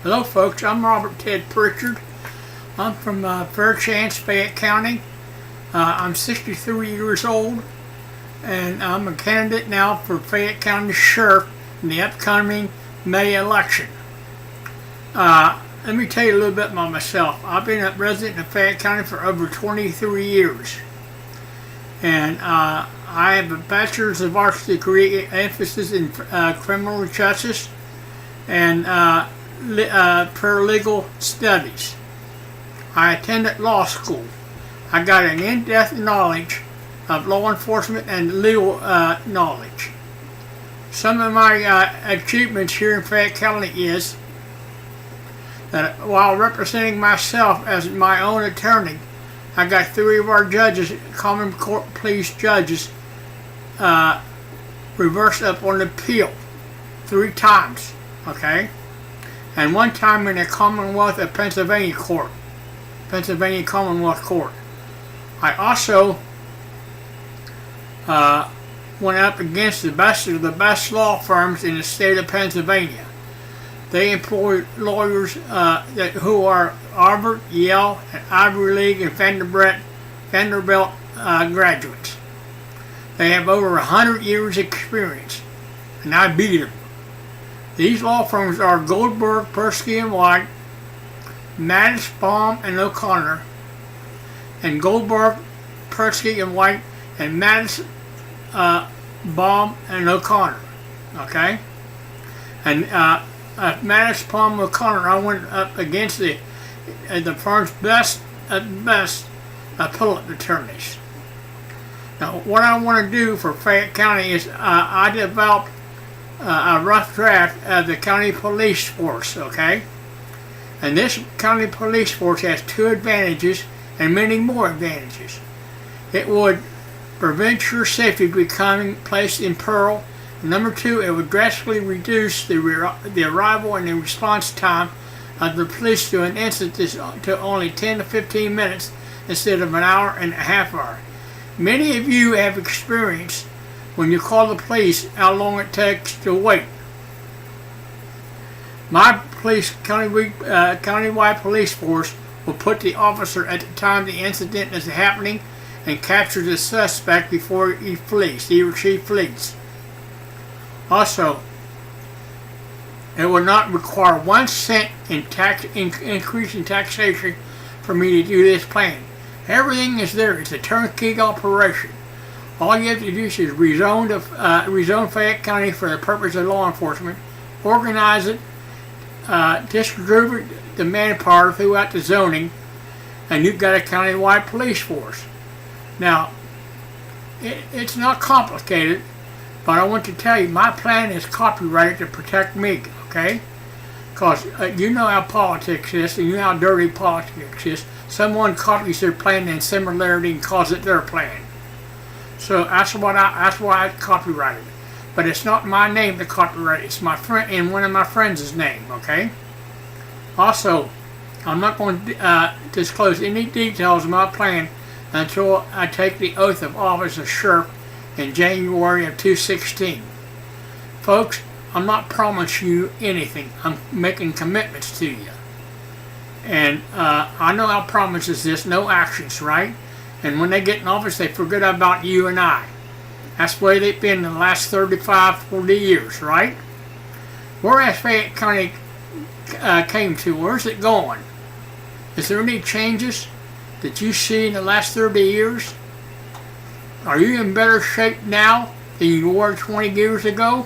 Hello folks, I'm Robert Ted Pritchard. I'm from Fairchance, Fayette County. I'm 63 years old and I'm a candidate now for Fayette County Sheriff in the upcoming May election. Let me tell you a little bit about myself. I've been a resident of Fayette County for over 23 years. And I have a bachelor's of arts degree, emphasis in criminal justice and paralegal studies. I attended law school. I got an in-depth knowledge of law enforcement and legal knowledge. Some of my achievements here in Fayette County is that while representing myself as my own attorney, I got 3 of our judges, common court pleas judges, reversed up on appeal 3 times, okay? And 1 time in the Commonwealth of Pennsylvania Court, Pennsylvania Commonwealth Court. I also went up against the best of the best law firms in the state of Pennsylvania. They employ lawyers who are Harvard, Yale, and Ivy League and Vanderbilt graduates. They have over 100 years experience, and I beat them. These law firms are Goldberg, Persky and White, Mattis, Baum, and O'Connor, and Goldberg, Persky and White, and Mattis, Baum, and O'Connor. Okay, and Mattis, Baum, O'Connor, I went up against the firm's best appellate attorneys. Now, what I want to do for Fayette County is I developed a rough draft of the county police force, okay? And this county police force has 2 advantages and many more advantages. It would prevent your safety becoming placed in peril. And number 2, it would drastically reduce the arrival and the response time of the police to an incident to only 10 to 15 minutes instead of an hour and a half hour. Many of you have experienced when you call the police how long it takes to wait. My countywide police force will put the officer at the time the incident is happening and capture the suspect before he or she flees. Also, it will not require 1 cent in increase in taxation for me to do this plan. Everything is there. It's a turnkey operation. All you have to do is rezone Fayette County for the purpose of law enforcement, organize it, distribute the manpower throughout the zoning, and you've got a countywide police force. Now, it's not complicated, but I want to tell you, my plan is copyrighted to protect me, okay? Because you know how politics is, and you know how dirty politics is. Someone copies their plan in similarity and calls it their plan. So that's why I copyrighted it. But it's not my name to copyright. It's my friend and one of my friends' name. Okay. Also, I'm not going to disclose any details of my plan until I take the oath of office of sheriff in January of 2016. Folks, I'm not promising you anything. I'm making commitments to you. And I know how promises this, no actions, right? And when they get in office, they forget about you and I. That's the way they've been in the last 35, 40 years, right? Where has Fayette County came to? Where's it going? Is there any changes that you see in the last 30 years? Are you in better shape now than you were 20 years ago?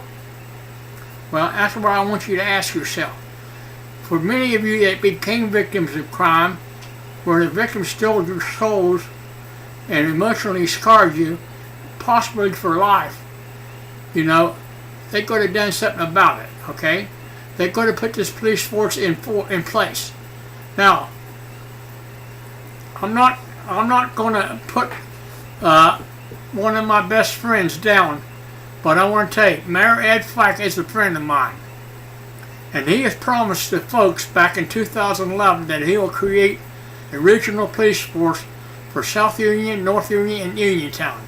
Well, that's what I want you to ask yourself. For many of you that became victims of crime, where the victim stole your souls and emotionally scarred you, possibly for life, you know, they could have done something about it, okay? They could have put this police force in place. Now, I'm not going to put one of my best friends down, but I want to tell you, Mayor Ed Fike is a friend of mine. And he has promised the folks back in 2011 that he will create a regional police force for South Union, North Union, and Uniontown.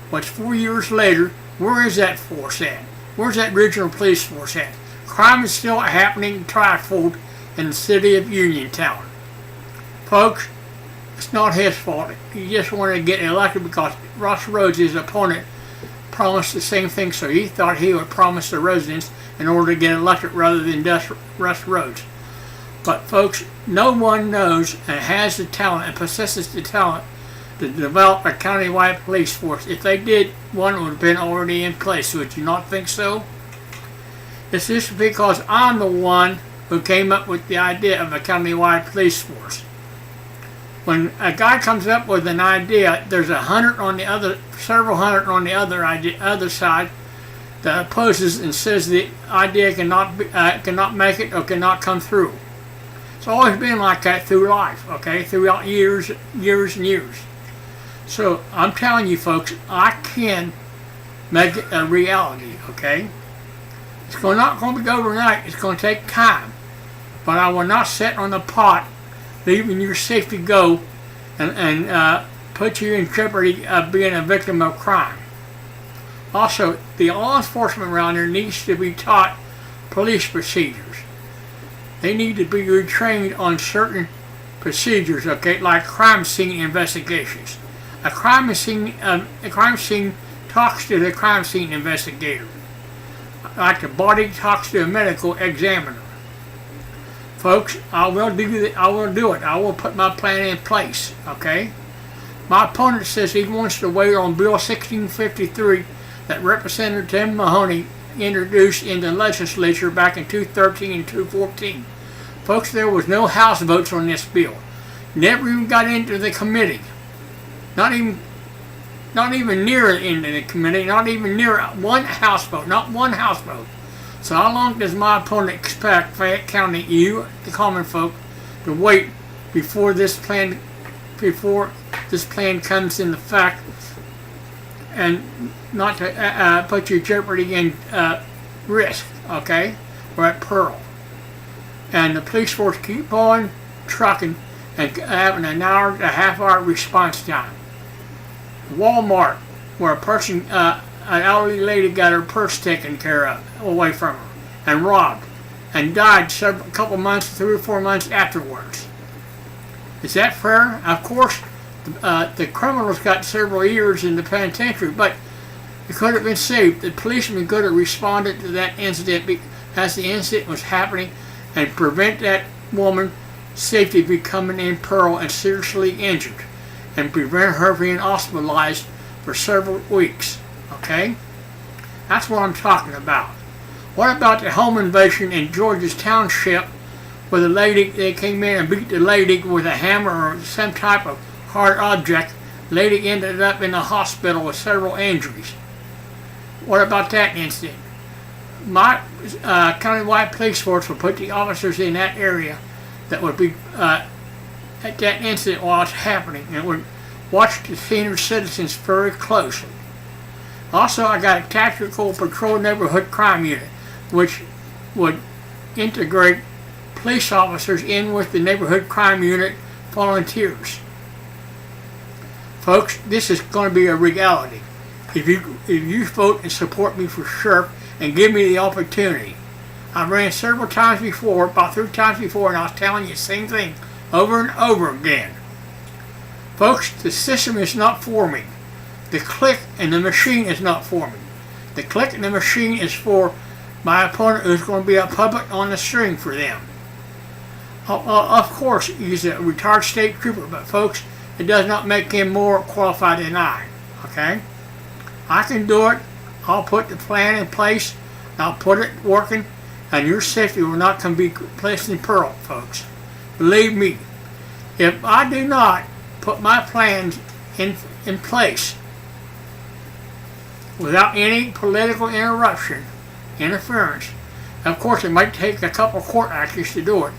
But 4 years later, where is that force at? Where's that regional police force at? Crime is still happening trifold in the city of Uniontown. Folks, it's not his fault. He just wanted to get elected because Ross Rhodes, his opponent, promised the same thing, so he thought he would promise the residents in order to get elected rather than Russ Rhodes. But folks, no one knows and has the talent and possesses the talent to develop a countywide police force. If they did, one would have been already in place. Would you not think so? It's just because I'm the one who came up with the idea of a countywide police force. When a guy comes up with an idea, there's several hundred on the other side that opposes and says the idea cannot make it or cannot come through. It's always been like that through life, okay, throughout years and years. So I'm telling you, folks, I can make it a reality, okay? It's not going to be overnight. It's going to take time, but I will not sit on the pot, leaving your safety go, and put you in jeopardy of being a victim of crime. Also, the law enforcement around here needs to be taught police procedures. They need to be retrained on certain procedures, okay, like crime scene investigations. A crime scene talks to the crime scene investigator, like the body talks to a medical examiner. Folks, I will do it. I will put my plan in place, okay? My opponent says he wants to wait on Bill 1653 that Representative Tim Mahoney introduced in the legislature back in 2013 and 2014. Folks, there was no House votes on this bill. Never even got into the committee. Not even near into the committee. Not even near one House vote. Not one House vote. So how long does my opponent expect Fayette County, you, the common folk, to wait before this plan comes into effect, and not to put your jeopardy in risk, okay, or at peril? And the police force keep on trucking and having an hour to a half hour response time. Walmart, where an elderly lady got her purse taken care of away from her and robbed and died a couple months, 3 or 4 months afterwards. Is that fair? Of course, the criminals got several years in the penitentiary, but it could have been saved. The policeman could have responded to that incident as the incident was happening and prevent that woman's safety becoming in peril and seriously injured, and prevent her being hospitalized for several weeks. Okay? That's what I'm talking about. What about the home invasion in George's Township where they came in and beat the lady with a hammer or some type of hard object? The lady ended up in the hospital with several injuries. What about that incident? My countywide police force will put the officers in that area that would be at that incident while it's happening, and would watch the senior citizens very closely. Also, I got a tactical patrol neighborhood crime unit, which would integrate police officers in with the neighborhood crime unit volunteers. Folks, this is going to be a reality. If you vote and support me for sheriff and give me the opportunity. I ran several times before, about 3 times before, and I was telling you the same thing over and over again. Folks, the system is not for me. The click and the machine is not for me. The click and the machine is for my opponent, who's going to be a puppet on the string for them. Of course, he's a retired state trooper, but folks, it does not make him more qualified than I. Okay? I can do it. I'll put the plan in place. I'll put it working, and your safety will not be placed in peril, folks. Believe me, if I do not put my plans in place without any political interference, of course it might take a couple court actions to do it,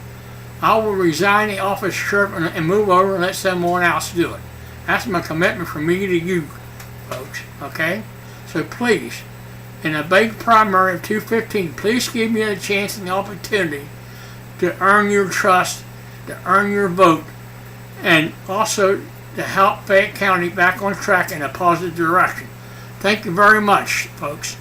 I will resign the office of sheriff and move over and let someone else do it. That's my commitment from me to you, folks, okay? So please, in a big primary of 215, please give me a chance and the opportunity to earn your trust, to earn your vote, and also to help Fayette County back on track in a positive direction. Thank you very much, folks.